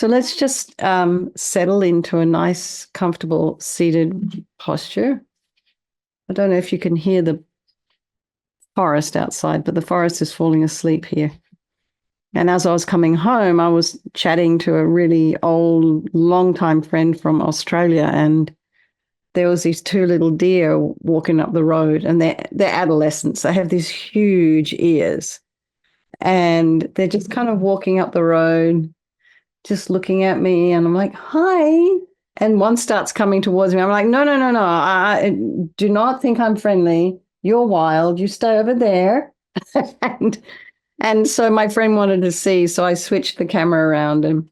So let's just settle into a nice, comfortable seated posture. I don't know if you can hear the forest outside, but the forest is falling asleep here. And as I was coming home, I was chatting to a really old, long-time friend from Australia, and there was these two little deer walking up the road, and they're adolescents. They have these huge ears, and they're just kind of walking up the road, just looking at me, and I'm like, "Hi." And one starts coming towards me. I'm like, "No, no, no, no. I do not think I'm friendly. You're wild. You stay over there." and and so my friend wanted to see, so I switched the camera around, and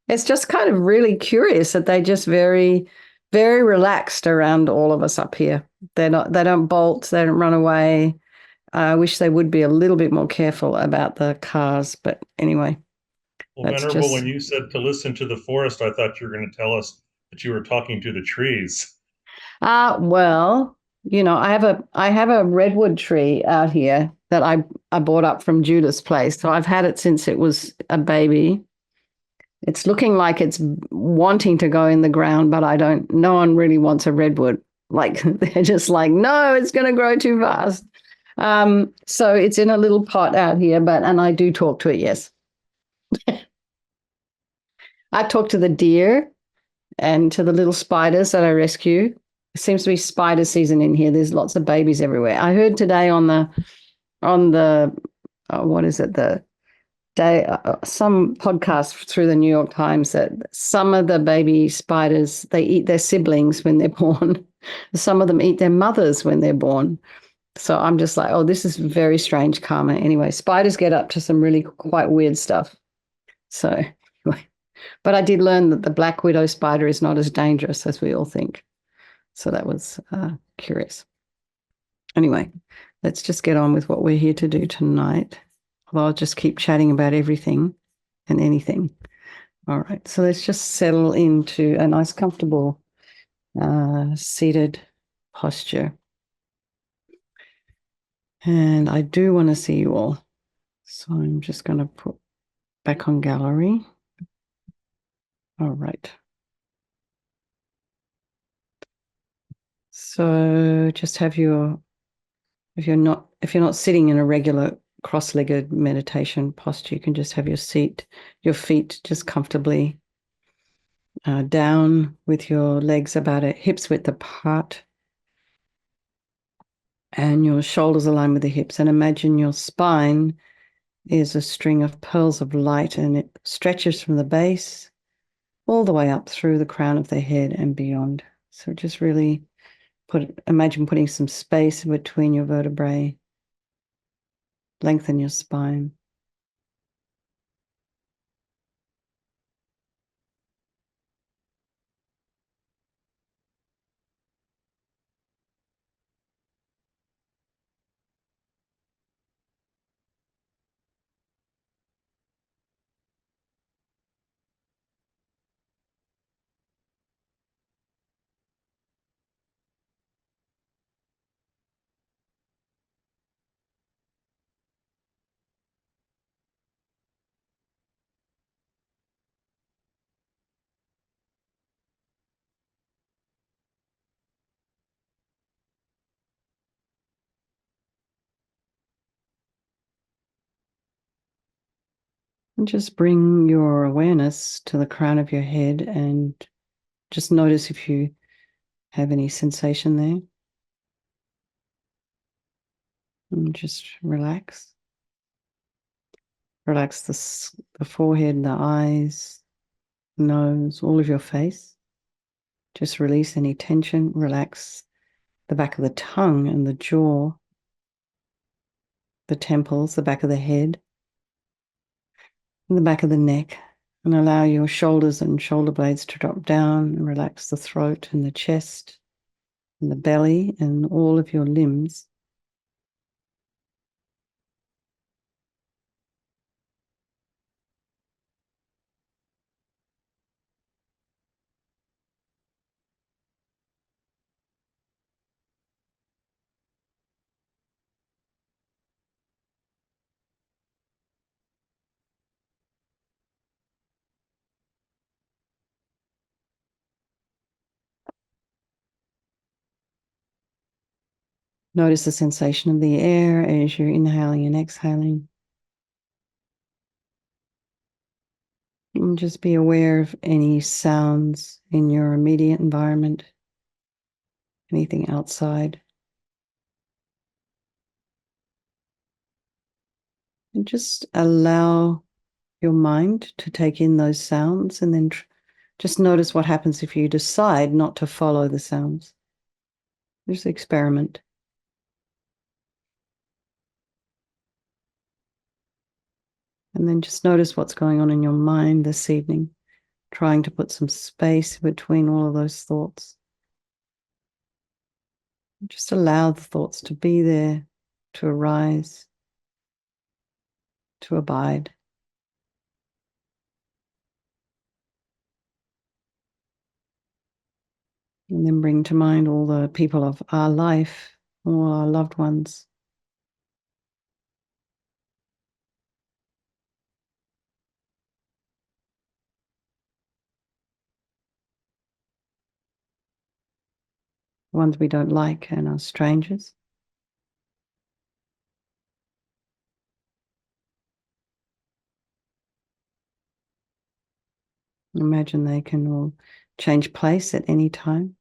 it's just kind of really curious that they just very, very relaxed around all of us up here. They don't bolt, they don't run away. I wish they would be a little bit more careful about the cars, but anyway, Well, that's Venerable, when just you said to listen to the forest, I thought you were going to tell us that you were talking to the trees. well, I have a redwood tree out here that I bought up from Judah's place. So I've had it since it was a baby. It's looking like it's wanting to go in the ground, but I don't. No one really wants a redwood. Like they're just like, no, it's going to grow too fast. So it's in a little pot out here, and I do talk to it. Yes, I talk to the deer and to the little spiders that I rescue. It seems to be spider season in here. There's lots of babies everywhere. I heard today on the what is it, the day, some podcast through the New York Times, that some of the baby spiders, they eat their siblings when they're born. Some of them eat their mothers when they're born. So I'm just like, oh, this is very strange karma. Anyway, spiders get up to some really quite weird stuff. So, but I did learn that the black widow spider is not as dangerous as we all think. So that was curious. Anyway, let's just get on with what we're here to do tonight. Although I'll just keep chatting about everything and anything. All right, so let's just settle into a nice, comfortable seated posture. And I do want to see you all. So I'm just going to put back on gallery. All right. So just have if you're not sitting in a regular cross-legged meditation posture, you can just have your feet just comfortably down with your legs about hips width apart, and your shoulders aligned with the hips. And imagine your spine is a string of pearls of light, and it stretches from the base all the way up through the crown of the head and beyond. So just really imagine putting some space between your vertebrae. Lengthen your spine. And just bring your awareness to the crown of your head and just notice if you have any sensation there. And just relax. Relax the forehead, the eyes, nose, all of your face. Just release any tension. Relax the back of the tongue and the jaw, the temples, the back of the head, and the back of the neck. And allow your shoulders and shoulder blades to drop down, and relax the throat and the chest and the belly and all of your limbs. Notice the sensation of the air as you're inhaling and exhaling. And just be aware of any sounds in your immediate environment, anything outside. And just allow your mind to take in those sounds, and then just notice what happens if you decide not to follow the sounds. Just experiment. And then just notice what's going on in your mind this evening, trying to put some space between all of those thoughts. Just allow the thoughts to be there, to arise, to abide. And then bring to mind all the people of our life, all our loved ones. Ones we don't like and are strangers. Imagine they can all change place at any time.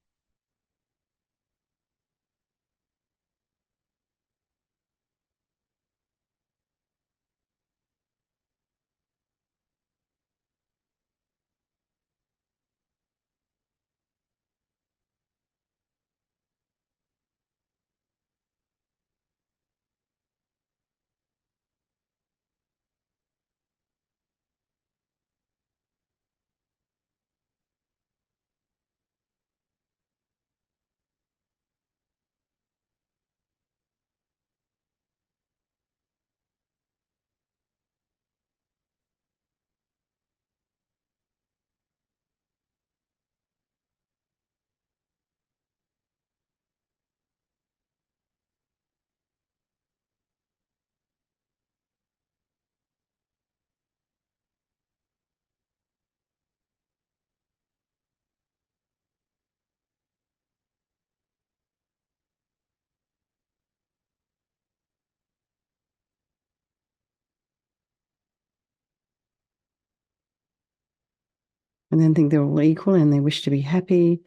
And then think they're all equal and they wish to be happy.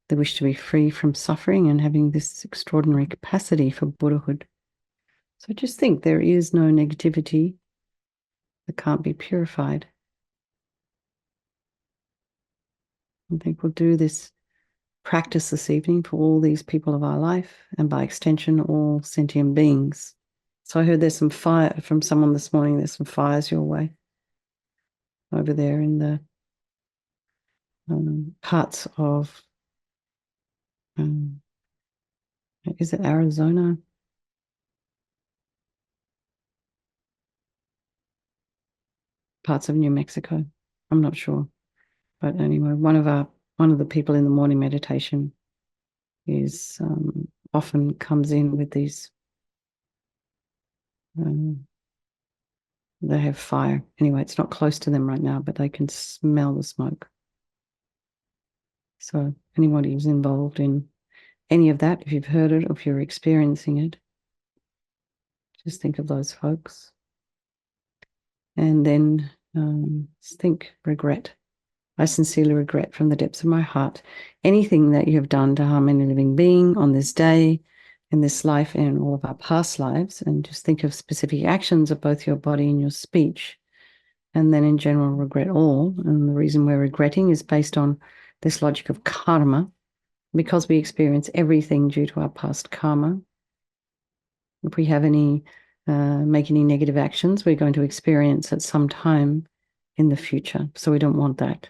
They wish to be free from suffering and having this extraordinary capacity for Buddhahood. So just think there is no negativity that can't be purified. I think we'll do this practice this evening for all these people of our life and by extension, all sentient beings. So I heard there's some fire from someone this morning. There's some fires your way over there in the parts of, is it Arizona? Parts of New Mexico. I'm not sure. But anyway, one of the people in the morning meditation is often comes in with these. They have fire. Anyway, it's not close to them right now, but they can smell the smoke. So anybody who's involved in any of that, if you've heard it or if you're experiencing it, just think of those folks. And then think regret. I sincerely regret from the depths of my heart anything that you have done to harm any living being on this day, in this life, and all of our past lives. And just think of specific actions of both your body and your speech. And then in general, regret all. And the reason we're regretting is based on this logic of karma, because we experience everything due to our past karma. If we have make any negative actions, we're going to experience at some time in the future. So we don't want that.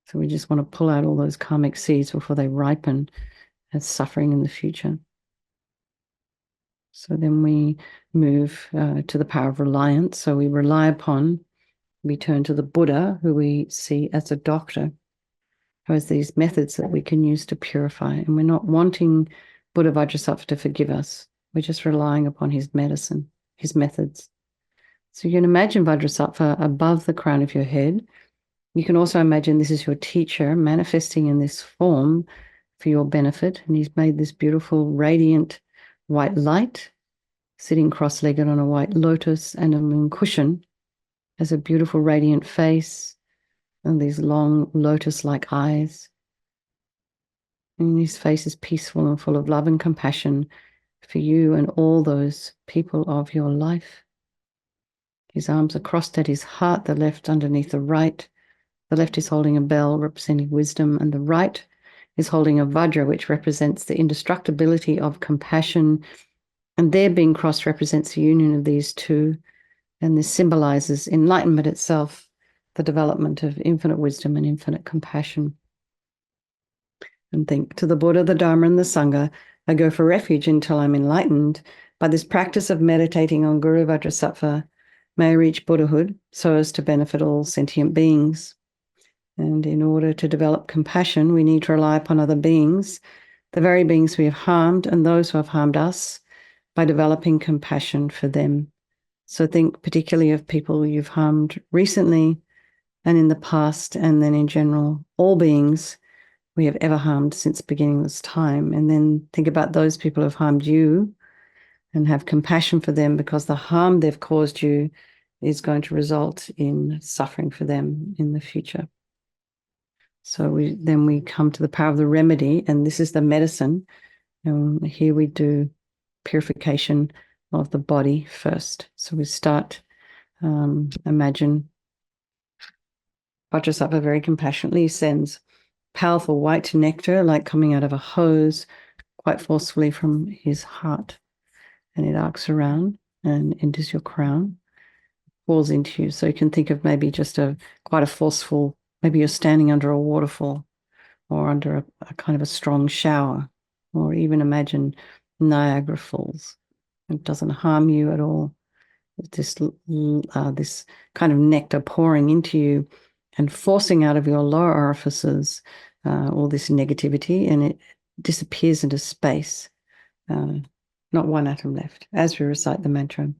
So we just want to pull out all those karmic seeds before they ripen as suffering in the future. So then we move to the power of reliance. So we rely upon, we turn to the Buddha, who we see as a doctor, who has these methods that we can use to purify. And we're not wanting Buddha Vajrasattva to forgive us. We're just relying upon his medicine, his methods. So you can imagine Vajrasattva above the crown of your head. You can also imagine this is your teacher manifesting in this form for your benefit. And he's made this beautiful, radiant white light, sitting cross-legged on a white lotus and a moon cushion, has a beautiful radiant face and these long lotus-like eyes. And his face is peaceful and full of love and compassion for you and all those people of your life. His arms are crossed at his heart, the left underneath the right. The left is holding a bell representing wisdom, and the right is holding a vajra, which represents the indestructibility of compassion. And their being crossed represents the union of these two. And this symbolizes enlightenment itself, the development of infinite wisdom and infinite compassion. And think, to the Buddha, the Dharma, and the Sangha, I go for refuge until I'm enlightened. By this practice of meditating on Guru Vajrasattva, may I reach Buddhahood so as to benefit all sentient beings. And in order to develop compassion, we need to rely upon other beings, the very beings we have harmed and those who have harmed us, by developing compassion for them. So think particularly of people you've harmed recently and in the past, and then in general, all beings we have ever harmed since beginningless time. And then think about those people who have harmed you and have compassion for them, because the harm they've caused you is going to result in suffering for them in the future. So we come to the power of the remedy, and this is the medicine. And here we do purification of the body first. So we start, imagine Vajrasattva very compassionately sends powerful white nectar, like coming out of a hose, quite forcefully from his heart. And it arcs around and enters your crown, pours into you. So you can think of maybe just quite a forceful, maybe you're standing under a waterfall or under a kind of a strong shower, or even imagine Niagara Falls. It doesn't harm you at all. This kind of nectar pouring into you and forcing out of your lower orifices all this negativity, and it disappears into space. Not one atom left as we recite the mantra.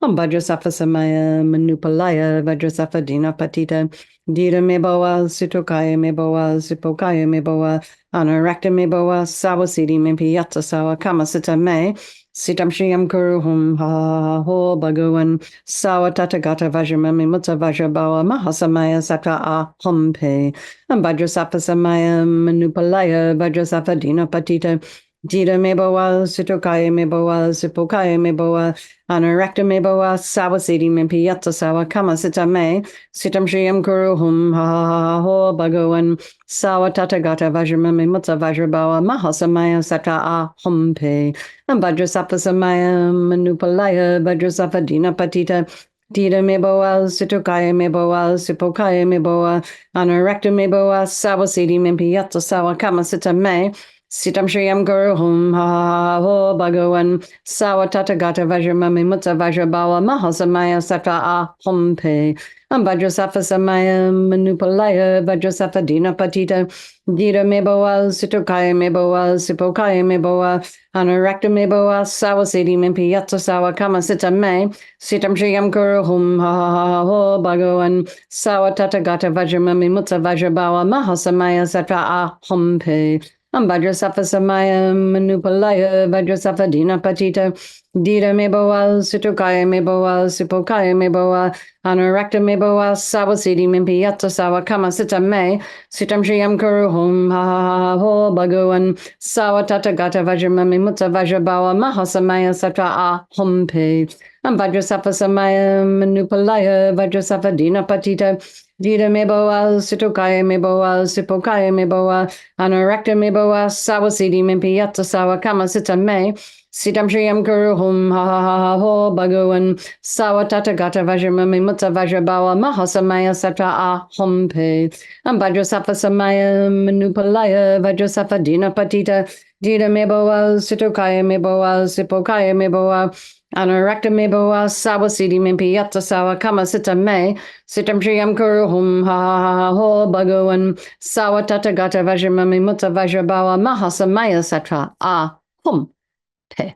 Om Vajrasattva Samaya Manupalaya Vajrasattva Dina Patita Dira Meboa Sitokaya Meboa Sipokaya Meboa Anarakta Meboa Sawasidi Mimpiyata Sawa Kamasita Me Sitam Shiyam Kuruhum Ha Ho Bhagavan Sawa Tatagata Vajramami Mutta Vajrabawa Mahasamaya Sattva Ahompe Om Vajrasattva Samaya Manupalaya Vajrasattva Dina Patita Dira Meboa Sitokaya Meboa Sipokaya Meboa Anarakta Meboa Sawasidi Mimpiyata Sawa Kamasita Me Sitam Shiyam Kuruhum Ha Ho Bhagavan Sawa Tatagata Vajramami Mutta Vajrabawa Mahasamaya Sattva Ahompe and Vajrasattva Samaya Manupalaya Vajrasattva Dina Patita Dira Meboa Sitokaya Meboa Sipokaya Meboa Anarakta Meboa Sawasidi Mimpiyata Sawa Kamasita Me Sitam Shriyam Guruhum Ha Ho Bhagavan Sawa Tatagata Vajramami Mutta Vajrabawa Mahasamaya Sattva Ahompe Am Vajrasattva Samaya Manupalaya Vajrasattva Dina Patita Dira Meboa Sitokaya Meboa Sipokaya Meboa Anarakta Meboa Sawasidi Mimpiyata Sawa Kamasita Me Sitam Shriyam Guruhum Ha Ho Bhagavan Sawa Tatagata Vajramami Mutta Vajrabawa Mahasamaya Sattva Ahompe Am Vajrasattva Samaya Manupalaya Vajrasattva Dina Patita Dira Meboa Sitokaya Meboa Sipokaya Meboa Anarakta Meboa Sawasidi Mimpiyata Sawa Kamasita Me Sitam Shriyam Kuruhum Ha Ho Bhagavan Sawa Tatagata Vajramami Mutta Vajrabawa Mahasamaya Sattva Ahompe Am Vajrasattva Samaya Manupalaya Vajrasattva Dina Patita Dira Meboa Sitokaya Meboa Sipokaya Meboa Anarakta Meboa Sawasidi Mimpiyata Sawa Kamasita Me Sitam Shriyam Kuruhum Ha Ho Bhagavan Sawa Tatagata Vajramami Mutta Vajrabawa Mahasamaya Sattva Ahompe Am Vajrasattva Samaya Manupalaya Vajrasattva Dina Patita Dira Meboa Sitokaya Meboa Sipokaya Meboa Anarakta Meboa Sawasidi Mimpiyata Sawa Kamasita Me Sitam Shriyam Kuruhum Ha Ho Bhagavan Sawa Tatagata Vajramami Mutta Vajrabawa Mahasamaya Sattva Ahompe.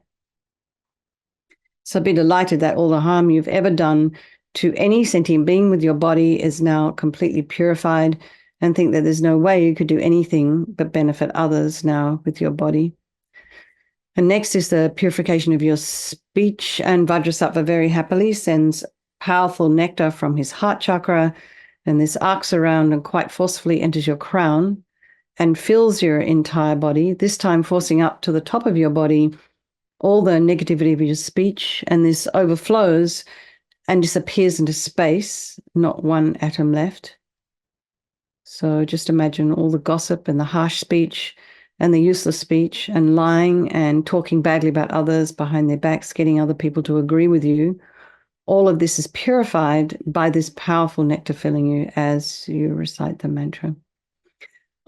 So be delighted that all the harm you've ever done to any sentient being with your body is now completely purified, and think that there's no way you could do anything but benefit others now with your body. And next is the purification of your speech. And Vajrasattva very happily sends powerful nectar from his heart chakra. And this arcs around and quite forcefully enters your crown and fills your entire body, this time forcing up to the top of your body all the negativity of your speech. And this overflows and disappears into space, not one atom left. So just imagine all the gossip and the harsh speech and the useless speech and lying and talking badly about others behind their backs, getting other people to agree with you. All of this is purified by this powerful nectar filling you as you recite the mantra.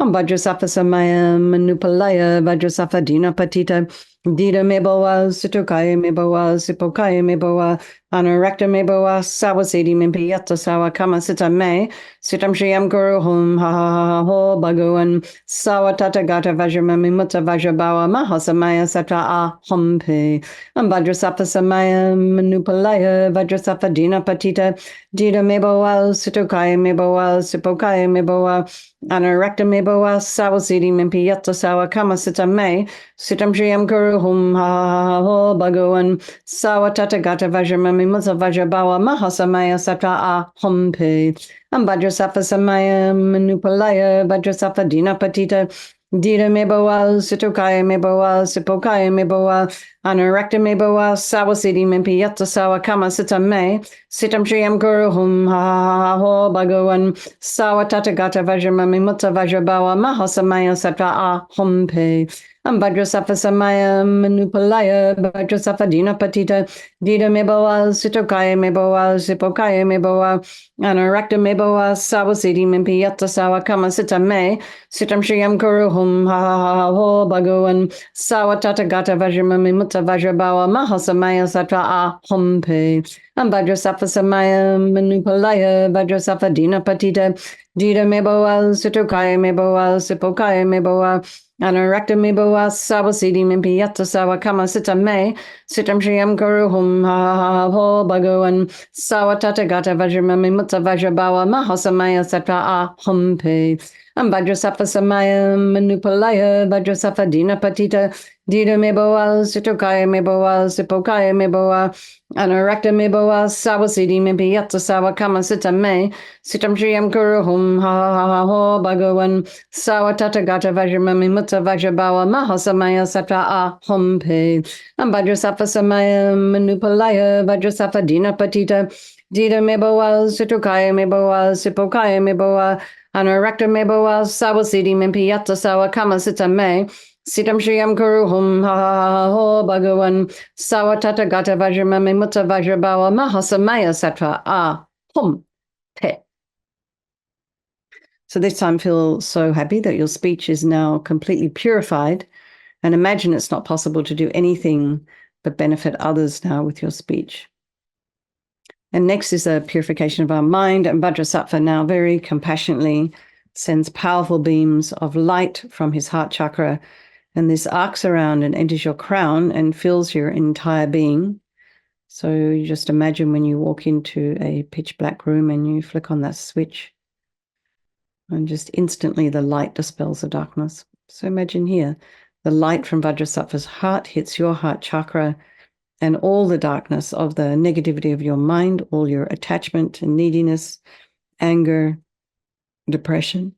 Om Vajrasattva Samaya Manupalaya Vajrasattva Dina Patita Dida Meboa Situkaya Meboa Sipokaya Meboa Anarakta Meboa Sawasedi Mimpiyata Sawa Kama Sita Me Sitam Shriyam Guru Hum Ha Ha Ha Ho Bhagavan Sawatata Gata Vajramami Mutta Vajrabawa Mahasamaya Satra Ahompe Om Vajrasattva Samaya Manupalaya Vajrasattva Dina Patita Dida Meboa Situkaya Meboa Sipokaya Meboa Anarakta Meboa Sawasedi Mimpiyata Sawa Kama Sita Me Sitam Shriyam Guru Hum Ha Ha Ho Bhagavan Sawatata Gata Vajramami Mutta Vajrabawa Mahasamaya Satra Ahompe Am Vajrasattva Samaya Manupalaya Vajrasattva Dina Patita Dida Meboa Situkaya Meboa Sipokaya Meboa Anarakta Meboa Sawasedi Mimpiyata Sawa Kama Sita Me Sitam Shriyam Guru Hum Ha Ha Ho Bhagavan Sawatata Gata Vajramami Mutta Vajrabawa Mahasamaya Satra Ahompe Am Vajrasattva Samaya Manupalaya Vajrasattva Dina Patita Dida Meboa Situkaya Meboa Sipokaya Meboa Anarakta Meboa Sawasedi Mimpiyata Sawa Kama Sita Me Sitam Shriyam Guru Hum Ha Ha Ho Bhagavan Sawatata Gata Vajramami Mutta Vajrabawa Mahasamaya Satra Ahompe Am Vajrasattva Samaya Manupalaya Vajrasattva Dina Patita Dida Meboa Situkaya Meboa Sipokaya Meboa Anarakta Meboa Sawasedi Mimpiyata Sawa Kama Sita Me Sitam Shriyam Guru Hum Ha Ha Ho Bhagavan Sawatata Gata Vajramami Mutta Vajrabawa Mahasamaya Satra Ahompe Am Vajrasattva Samaya Manupalaya Vajrasattva Dina Patita Dida Meboa Situkaya Meboa Sipokaya Meboa Anarakta Meboa Sawasedi Mimpiyata Sawa Kama Sita Me Sitam Shriyam Guru Hum Ha Ha Ho Bhagavan Sawatata Gata Vajramami Mutta Vajrabawa Mahasamaya Satra Ahompe Am Vajrasattva Samaya Manupalaya Vajrasattva Dina Patita Dida Meboa Situkaya Meboa Sipokaya Meboa Anarakta Meboa Sawasedi Mimpiyata Sawa Kama Sita Me Sitam Shriyam Guru Hum Ha Ha Ho Bhagavan Sawatata Gata Vajramami Mutta Vajrabawa Mahasamaya Satra Ahompe. So this time feel so happy that your speech is now completely purified, and imagine it's not possible to do anything but benefit others now with your speech. And next is a purification of our mind, and Vajrasattva now very compassionately sends powerful beams of light from his heart chakra, and this arcs around and enters your crown and fills your entire being. So you just imagine when you walk into a pitch black room and you flick on that switch, and just instantly the light dispels the darkness. So imagine here, the light from Vajrasattva's heart hits your heart chakra, and all the darkness of the negativity of your mind, all your attachment and neediness, anger, depression,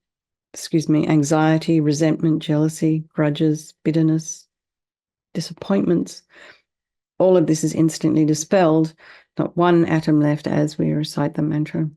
anxiety, resentment, jealousy, grudges, bitterness, disappointments, all of this is instantly dispelled, not one atom left as we recite the mantra.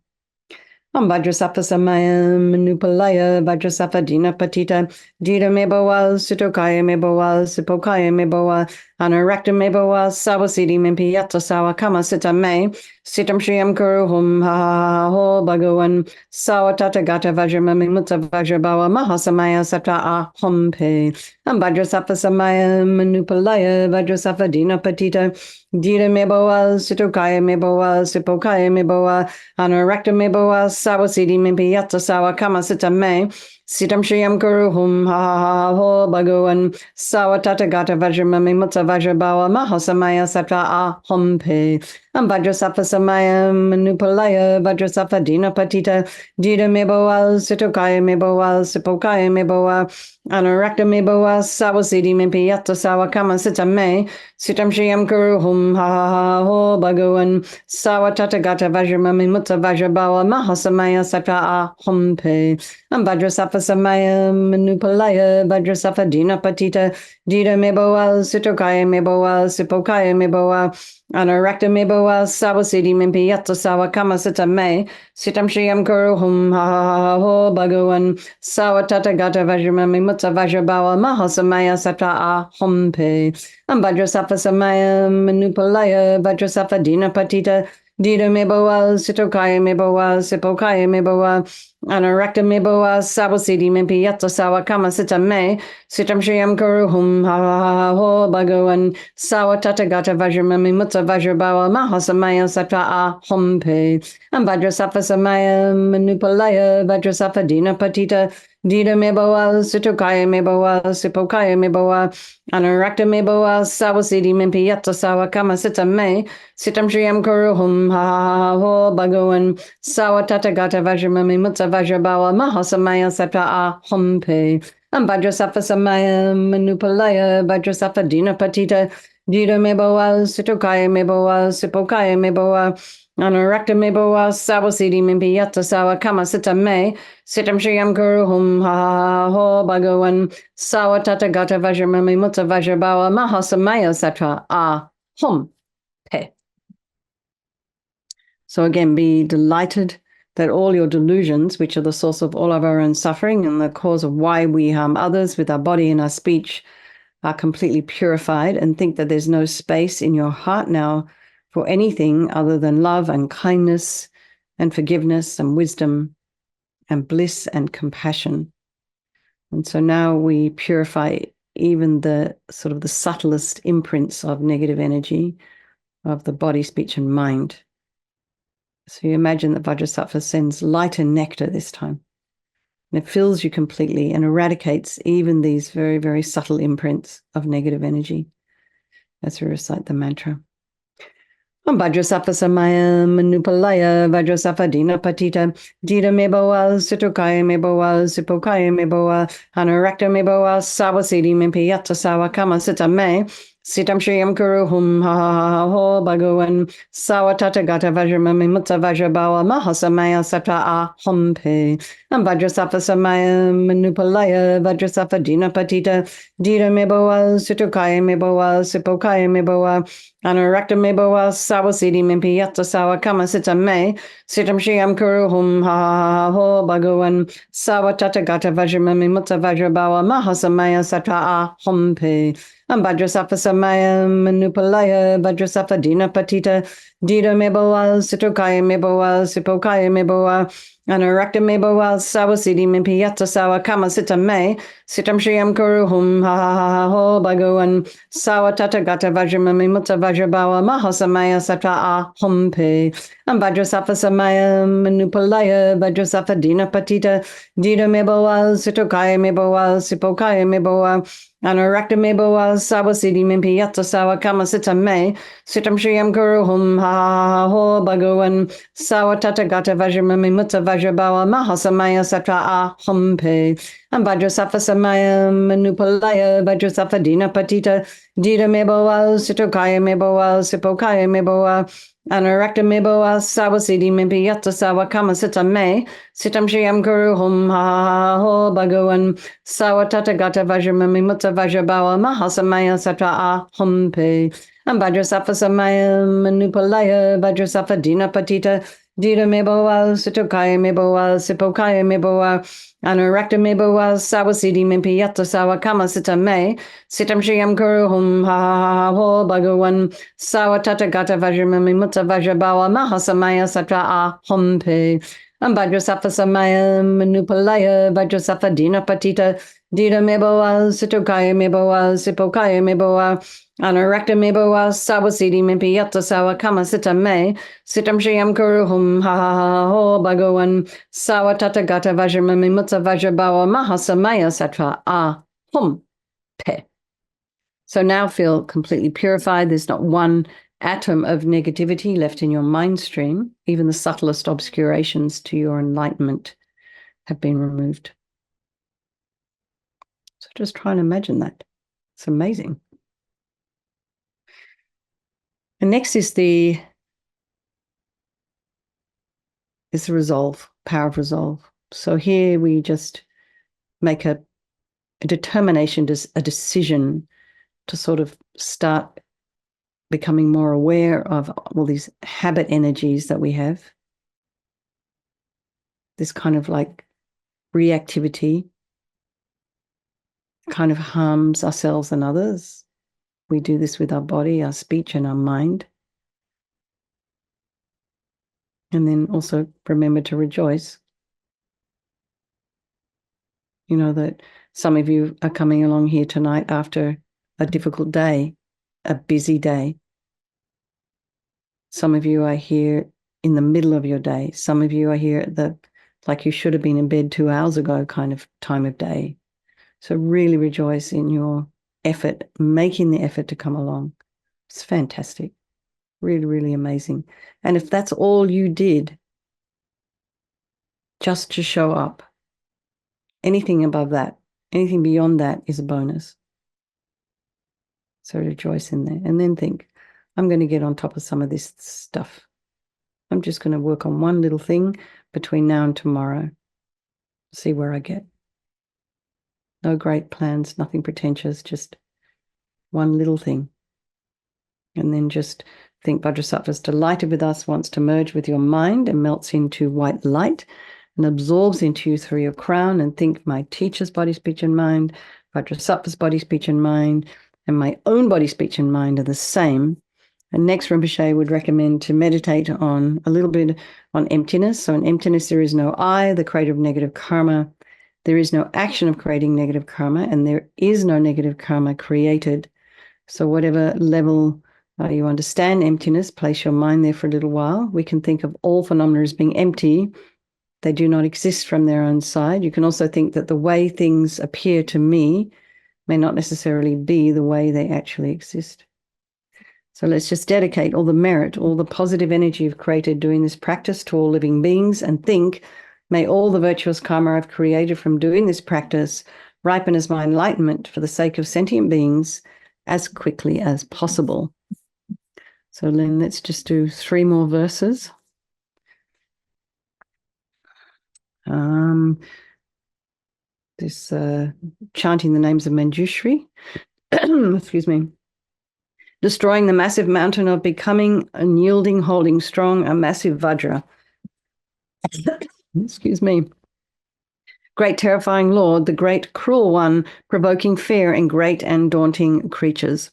Om Vajrasattva Samaya Manupalaya Vajrasattva Dina Patita Dida Meboa Situkaya Meboa Sipokaya Meboa Anarakta Meboa Sawasedi Mimpiyata Sawa Kama Sita Me Sitam Shriyam Guru Hum Ha Ha Ho Bhagavan Sawatata Gata Vajramami Mutta Vajrabawa Mahasamaya Satra Ahompe Am Vajrasattva Samaya Manupalaya Vajrasattva Dina Patita Dida Meboa Situkaya Meboa Sipokaya Meboa Anarakta Meboa Sawasedi Mimpiyata Sawa Kama Sita Me Sitam Shriyam Guru Hum Ha Ha Ho Bhagavan Sawatata Gata Vajramami Mutta Vajrabawa Mahasamaya Satra Ahompe Vajrasattva Samayam Manupalaya Vajrasattva Dina Patita Dita Meboa Sitokaya Meboa Sipokaya Meboa Anarakta Meboa Sawasidi Mimpiyata Sawakama Sita Me Sitam Shiyam Kuru Hum Ha Ha Ha Ho Bhagawan Sawatata Gata Vajramami Mutta Vajrabawa Mahasamaya Sata Ahum Pe Vajrasattva Samayam Manupalaya Vajrasattva Dina Patita Dita Meboa Sitokaya Meboa Sipokaya Meboa Anarakta Meboa Sawasidi Mimpiyata Sawakama Sita Me Sitam Shiyam Kuru Hum Ha Ha Ha Ho Bhagawan Sawatata Gata Vajramami Mutta Vajrabawa Mahasamaya Sata Ahum Pe Vajrasattva Samaya Manupalaya Vajrasattva Dina Patita Dita Meboa Sitokaya Meboa Sipokaya Meboa Anarakta Meboa Sawasidi Mimpiyata Sawakama Sita Me Sitam Shiyam Kuru Hum Ha Ha Ha Ho Bhagawan Sawatata Gata Vajramami Mutta Vajrabawa Mahasamaya Sata Ahum Pe Vajrasattva Samaya Manupalaya Vajrasattva Dina Patita Dita Meboa Sitokaya Meboa Sipokaya Meboa Anarakta Meboa Sawasidi Mimpiyata Sawakama Sita Me Sitam Shiyam Kuru Hum Ha Ha Ha Ho Bhagawan Sawatata Gata Vajramami Mutta Vajrabawa Mahasamaya Sata Ahum Pe Vajrasattva Samaya Manupalaya Vajrasattva Dina Patita Dita Meboa Sitokaya Meboa Sipokaya Meboa Anarakta Meboa Sawasidi Mimpiyata Sawakama Sita Me Sitam Shiyam Kuru Hum Ha Ha Ha Ho Bhagawan Sawatata Gata Vajramami Mutta Vajrabawa Mahasamaya Sata Ahum Pe. So again, be delighted that all your delusions, which are the source of all of our own suffering and the cause of why we harm others with our body and our speech, are completely purified, and think that there's no space in your heart now for anything other than love and kindness and forgiveness and wisdom and bliss and compassion. And so now we purify even the sort of the subtlest imprints of negative energy of the body, speech, and mind. So you imagine that Vajrasattva sends light and nectar this time. And it fills you completely and eradicates even these very, very subtle imprints of negative energy as we recite the mantra. Vajrasattva Samaya Manupalaya Vajrasattva Dina Patita Dita Meboa Sitokaya Meboa Sipokaya Meboa Anarakta Meboa Sawasidi Mimpiyata Sawakama Sita Me Sitam Shiyam Kuru Hum Ha Ha Ha Ho Bhagawan Sawatata Gata Vajramami Mutta Vajrabawa Mahasamaya Sata Ahum Pe Vajrasattva Samaya Manupalaya Vajrasattva Dina Patita Dita Meboa Sitokaya Meboa Sipokaya Meboa Anarakta Meboa Sawasidi Mimpiyata Sawakama Sita Me Sitam Shiyam Kuru Hum Ha Ha Ha Ho Bhagawan Sawatata Gata Vajramami Mutta Vajrabawa Mahasamaya Sata Ahum Pe Vajrasattva Samaya Manupalaya Vajrasattva Dina Patita Dita Meboa Sitokaya Meboa Sipokaya Meboa Anarakta Meboa Sawasidi Mimpiyata Sawakama Sita Me Sitam Shiyam Kuru Hum Ha Ha Ha Ho Bhagawan Sawatata Gata Vajramami Mutta Vajrabawa Mahasamaya Sata Ahum Pe Vajrasattva Samaya Manupalaya Vajrasattva Dina Patita Dita Meboa Sitokaya Meboa Sipokaya Meboa Anarakta Meboa Sawasidi Mimpiyata Sawakama Sita Me Sitam Shiyam Kuru Hum Ha Ha Ha Ho Bhagawan Sawatata Gata Vajramami Mutta Vajrabawa Mahasamaya Sata Ahum Pe Vajrasattva Samaya Manupalaya Vajrasattva Dina Patita Dita Meboa Sitokaya Meboa Sipokaya Meboa Anarakta Meboa Sawasidi Mimpiyata Sawakama Sita Me Sitam Shiyam Kuru Hum Ha Ha Ha Ho Bhagawan Sawatata Gata Vajramami Mutta Vajrabawa Mahasamaya Sata Ahum Pe Vajrasattva Samaya Manupalaya Vajrasattva Dina Patita Dita Meboa Sitokaya Meboa Sipokaya Meboa Anarakta Meboa Sawasidi Mimpiyata Sawakama Sita Me Sitam Shiyam Kuru Hum Ha Ha Ha Ho Bhagawan Sawatata Gata Vajramami Mutta Vajrabawa Mahasamaya Sata Ahum Pe Vajrasattva Samaya Manupalaya Vajrasattva Dina Patita Dita Meboa Sitokaya Meboa Sipokaya Meboa Anarakta Meboa Sawasidi Mimpiyata Sawakama Sita Me Sitam Shiyam Kuru Hum Ha Ha Ha Ho Bhagawan Sawatata Gata Vajramami Mutta Vajrabawa Mahasamaya Sata Ahum Pe. So now feel completely purified. There's not one atom of negativity left in your mind stream, even the subtlest obscurations to your enlightenment have been removed. So just try and imagine that. It's amazing. And next is the resolve, power of resolve. So here we just make a determination, a decision to sort of start becoming more aware of all these habit energies that we have. This kind of like reactivity kind of harms ourselves and others. We do this with our body, our speech, and our mind. And then also remember to rejoice. You know that some of you are coming along here tonight after a difficult day, a busy day. Some of you are here in the middle of your day. Some of you are here at like you should have been in bed 2 hours ago kind of time of day. So really rejoice in your effort, making the effort to come along. It's fantastic. Really, really amazing. And if that's all you did, just to show up, anything above that, anything beyond that is a bonus. So rejoice in there. And then think, I'm going to get on top of some of this stuff. I'm just going to work on one little thing between now and tomorrow. See where I get. No great plans, nothing pretentious, just one little thing. And then just think Vajrasattva is delighted with us, wants to merge with your mind and melts into white light and absorbs into you through your crown. And think my teacher's body, speech, and mind, Vajrasattva's body, speech, and mind, and my own body, speech, and mind are the same. And next, Rinpoche would recommend to meditate on a little bit on emptiness. So in emptiness, there is no I, the creator of negative karma. There is no action of creating negative karma, and there is no negative karma created. So whatever level you understand emptiness, place your mind there for a little while. We can think of all phenomena as being empty. They do not exist from their own side. You can also think that the way things appear to me may not necessarily be the way they actually exist. So let's just dedicate all the merit, all the positive energy you've created doing this practice to all living beings and think, may all the virtuous karma I've created from doing this practice ripen as my enlightenment for the sake of sentient beings as quickly as possible. So then let's just do 3 more verses. Chanting the names of Manjushri. Excuse me. Destroying the massive mountain of becoming, unyielding, holding strong, a massive Vajra. Excuse me. Great terrifying Lord, the great cruel one, provoking fear in great and daunting creatures.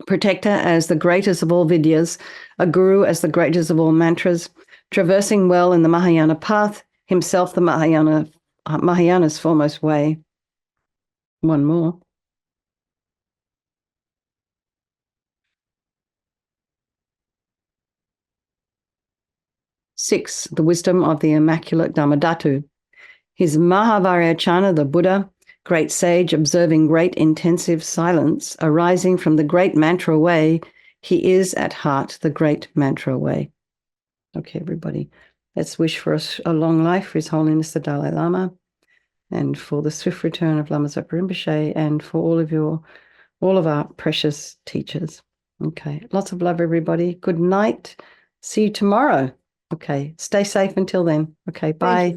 Protector as the greatest of all Vidyas, a guru as the greatest of all mantras, traversing well in the Mahayana path, himself the Mahayana's foremost way. One more. Six, the wisdom of the Immaculate Dhammadhatu. His Mahavairachana, the Buddha, great sage, observing great intensive silence, arising from the great mantra way, he is at heart the great mantra way. Okay, everybody, let's wish for a long life for His Holiness the Dalai Lama, and for the swift return of Lama Zopa Rinpoche, and for all of our precious teachers. Okay, lots of love, everybody. Good night. See you tomorrow. Okay, stay safe until then. Okay, bye.